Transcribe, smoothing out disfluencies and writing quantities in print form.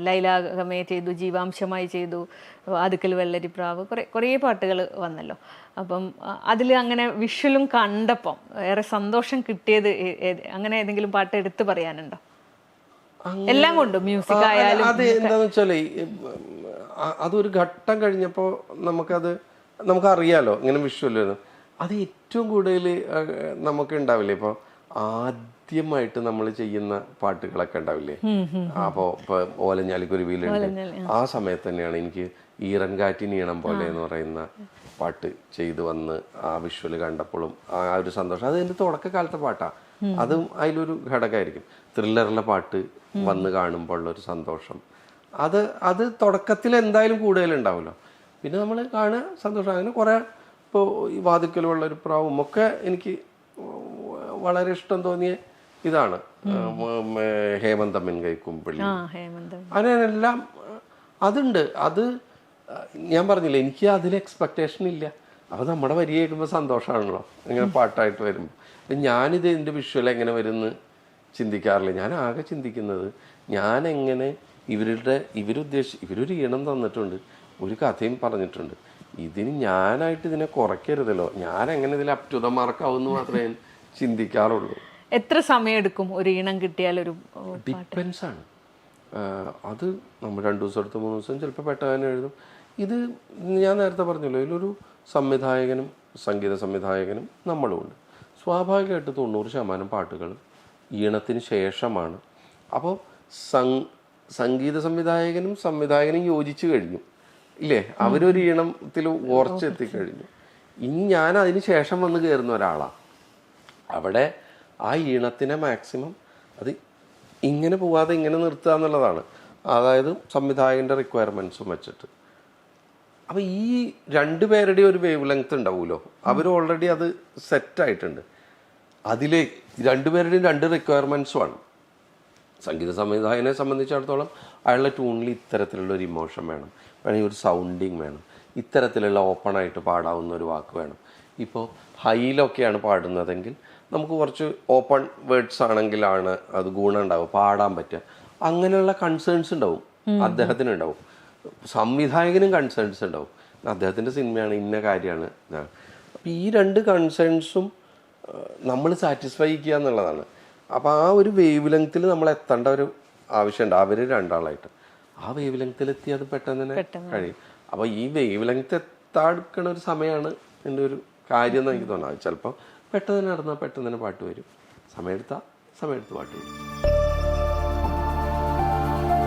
ലൈലാഗമേ ചെയ്തു, ജീവാംശമായി ചെയ്തു, അതുക്കൽ വെള്ളരിപ്രാവ്, കുറേ പാട്ടുകൾ വന്നല്ലോ. അപ്പം അതിൽ അങ്ങനെ വിഷ്വലും കണ്ടപ്പം ഏറെ സന്തോഷം കിട്ടിയത് അങ്ങനെ ഏതെങ്കിലും പാട്ട് എടുത്തു പറയാനുണ്ടോ? എല്ലാം കൊണ്ടും മ്യൂസിക് ആയാലും. അത് എന്താന്ന് വെച്ചാലേ, അതൊരു ഘട്ടം കഴിഞ്ഞപ്പോൾ നമുക്കറിയാലോ ഇങ്ങനെ വിഷ്വൽ. അത് ഏറ്റവും കൂടുതൽ നമുക്ക് ഉണ്ടാവില്ലേ, ഇപ്പോൾ ആദ്യമായിട്ട് നമ്മൾ ചെയ്യുന്ന പാട്ടുകളൊക്കെ ഉണ്ടാവില്ലേ, അപ്പോൾ ഇപ്പോൾ ഓലഞ്ഞാലിക്കുരുവിയിലുണ്ട്, ആ സമയത്ത് തന്നെയാണ് എനിക്ക് ഈറൻകാറ്റിനീണം പോലെ എന്ന് പറയുന്ന പാട്ട് ചെയ്തു വന്ന് ആ വിഷ്വൽ കണ്ടപ്പോഴും ആ ഒരു സന്തോഷം. അത് എൻ്റെ തുടക്കകാലത്തെ പാട്ടാണ്. അതും അതിലൊരു ഘടകമായിരിക്കും. ത്രില്ലറിലെ പാട്ട് വന്ന് കാണുമ്പോൾ ഉള്ളൊരു സന്തോഷം, അത് തുടക്കത്തിൽ എന്തായാലും കൂടുതലുണ്ടാവുമല്ലോ. പിന്നെ നമ്മൾ കാണുക സന്തോഷം. അങ്ങനെ കുറേ ഇപ്പോൾ ഈ വാതിക്കൽ വെള്ളരിപ്രാവും ഒക്കെ എനിക്ക് വളരെ ഇഷ്ടം തോന്നിയ ഇതാണ്. ഹേമന്തമ്മൻ കൈക്കുമ്പിളി, അങ്ങനെയെല്ലാം അതുണ്ട്. അത് ഞാൻ പറഞ്ഞില്ല, എനിക്ക് അതിൽ എക്സ്പെക്റ്റേഷൻ ഇല്ല. അപ്പോൾ നമ്മുടെ വരി കേൾക്കുമ്പോൾ സന്തോഷമാണല്ലോ ഇങ്ങനെ പാട്ടായിട്ട് വരുമ്പോൾ. ഞാനിത് എൻ്റെ വിഷ്വൽ എങ്ങനെ വരുമെന്ന് ചിന്തിക്കാറില്ല. ഞാൻ ആകെ ചിന്തിക്കുന്നത് ഞാനെങ്ങനെ ഇവരൊരു ഈണം തന്നിട്ടുണ്ട്, ഒരു കഥയും പറഞ്ഞിട്ടുണ്ട്, ഇതിന് ഞാനായിട്ട് ഇതിനെ കുറയ്ക്കരുതല്ലോ, ഞാൻ എങ്ങനെ ഇതിൽ അപ് ടു ദ മാർക്കാവുമെന്ന് മാത്രമേ ചിന്തിക്കാറുള്ളൂ. എത്ര സമയം എടുക്കും ഒരു ഈണം കിട്ടിയാൽ? ഒരു ഡിപ്പെൻസ് ആണ്. അത് നമ്മൾ 2 ദിവസം എടുത്ത് 3 ദിവസം ചിലപ്പോൾ പെട്ടെന്ന് എഴുതും. ഇത് ഞാൻ നേരത്തെ പറഞ്ഞല്ലോ, ഇതിലൊരു സംവിധായകനും സംഗീത സംവിധായകനും നമ്മളും ഉണ്ട്. സ്വാഭാവികമായിട്ട് 90% പാട്ടുകൾ ഈണത്തിന് ശേഷമാണ്. അപ്പോൾ സംഗീത സംവിധായകനും യോജിച്ചു കഴിഞ്ഞു ഇല്ലേ, അവരൊരു ഈണത്തിൽ ഓർച്ചെത്തിക്കഴിഞ്ഞു. ഇനി ഞാൻ അതിന് ശേഷം വന്ന് കയറുന്ന ഒരാളാണ്. അവിടെ ആ ഈണത്തിനെ മാക്സിമം അത് ഇങ്ങനെ പോവാതെ ഇങ്ങനെ നിർത്തുക എന്നുള്ളതാണ്. അതായത് സംവിധായകൻ്റെ റിക്വയർമെൻറ്റ്സും വെച്ചിട്ട്. അപ്പോൾ ഈ 2 പേരുടെയും ഒരു വേവ് ലെങ്ത് ഉണ്ടാവുമല്ലോ, അവർ ഓൾറെഡി അത് സെറ്റായിട്ടുണ്ട്. അതിലെ 2 പേരുടെയും 2 റിക്വയർമെൻറ്റ്സുമാണ്. സംഗീത സംവിധായകനെ സംബന്ധിച്ചിടത്തോളം അയാളുടെ ട്യൂണിൽ ഇത്തരത്തിലുള്ള ഒരു ഇമോഷൻ വേണം, വേണമെങ്കിൽ ഒരു സൗണ്ടിങ് വേണം, ഇത്തരത്തിലുള്ള ഓപ്പണായിട്ട് പാടാവുന്ന ഒരു വാക്ക് വേണം. ഇപ്പോൾ ഹൈയിലൊക്കെയാണ് പാടുന്നതെങ്കിൽ നമുക്ക് കുറച്ച് ഓപ്പൺ വേർഡ്സ് ആണെങ്കിലാണ് അത് ഗുണം ഉണ്ടാവും, പാടാൻ പറ്റുക. അങ്ങനെയുള്ള കൺസേൺസ് ഉണ്ടാവും, അദ്ദേഹത്തിന് ഉണ്ടാവും. സംവിധായകനും കൺസേൺസ് ഉണ്ടാവും, അദ്ദേഹത്തിൻ്റെ സിനിമയാണ്, ഇന്ന കാര്യമാണ്. അപ്പം ഈ 2 കൺസേൺസും നമ്മൾ സാറ്റിസ്ഫൈ ചെയ്യുക എന്നുള്ളതാണ്. അപ്പോൾ ആ ഒരു വേവ് ലെങ്ത്തിൽ നമ്മൾ എത്തേണ്ട ഒരു ആവശ്യമുണ്ട്. അവർ 2 ആളായിട്ട് ആ വേവ് ലെങ്ത്തിലെത്തി അത് പെട്ടെന്ന് തന്നെ കഴിയും. അപ്പോൾ ഈ വേവ് ലെങ്ത്ത് എത്താടുക്കണ ഒരു സമയമാണ് എൻ്റെ ഒരു കാര്യം എന്ന് എനിക്ക് തോന്നാം. ചിലപ്പോൾ പെട്ടെന്ന് തന്നെ നടന്നാൽ പെട്ടെന്ന് തന്നെ പാട്ട് വരും, സമയമെടുത്ത് പാട്ട് വരും.